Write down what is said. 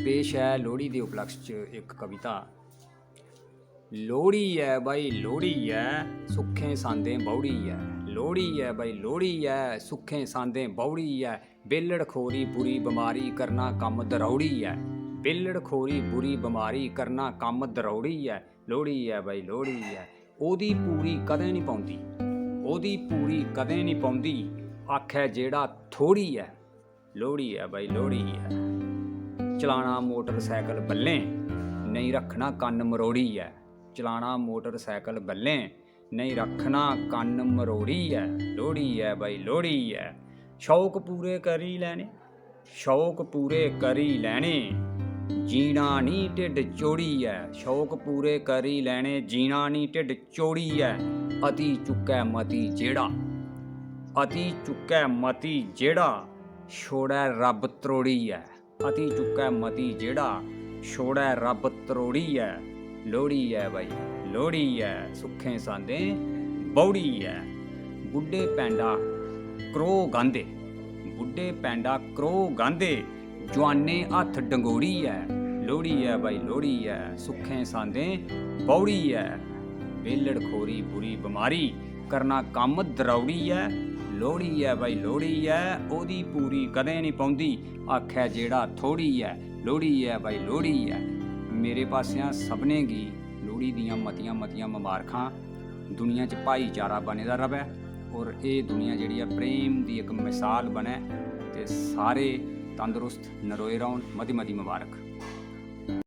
पेश है लोहड़ी के उपलक्ष च एक कविता। लोहड़ी है बाई लोहड़ी है सुखे सांदे बौड़ी है। लोहड़ी है बाई लोहड़ी है सुखे सांदे बौड़ी है। बेलड़ खोरी बुरी बीमारी करना कम दरौड़ी है। बेलड़ खोरी बुरी बीमारी करना कम दरौड़ी है। लोहड़ी है बाई लोहड़ी है ओदी पूरी कदें नहीं पाउंदी। ओदी पूरी कदें नहीं पाउंदी आखै जेड़ा थोड़ी है। लोहड़ी है बाई लोहड़ी है चलाना मोटरसाइकिल बल्लें नहीं रखना कन्न मरोड़ी है। चलाना मोटरसाइकिल बल्लें नहीं रखना कन्न मरोड़ी है। लोहड़ी है बाई लोहड़ी है शौक पूरे करी लैने। शौक पूरे करी लैने जीना नी ढिड चोड़ी है। शौक पूरे करी लैने जीना नी ढिड चोड़ी है। अति चुकै मती जेड़ा अति चुकै मती जेड़ा छोड़ै रब त्रोड़ी है। अति चुकै मती जेड़ा छोड़ै रब त्रोड़ी है। लोहड़ी है बाई लोहड़ी है सुखे सांदे बौड़ी है। बुढ़े पैंडा क्रो गांदे बुढ़े पैंडा क्रो गांदे जवाने हत्थ डंगोड़ी है। लोहड़ी है बाई लोहड़ी है सुखे सांदे बौड़ी है। बेलड़ खोरी बुरी बीमारी करना कम दरौड़ी है। लोहड़ी है बाई लोहड़ी है ओदी पूरी कदें नहीं पाउंदी आखै जेड़ा थोड़ी है। लोहड़ी है बाई लोहड़ी है मेरे पासियां सबने गी लोहड़ी दियां मतियां मतियां मुबारखां। दुनिया च भाईचारा बने दा रवै और ये दुनिया जिहड़ी है प्रेम दी एक मिसाल बने ते सारे तंदरुस्त नरोए रौन। मती मती मुबारक।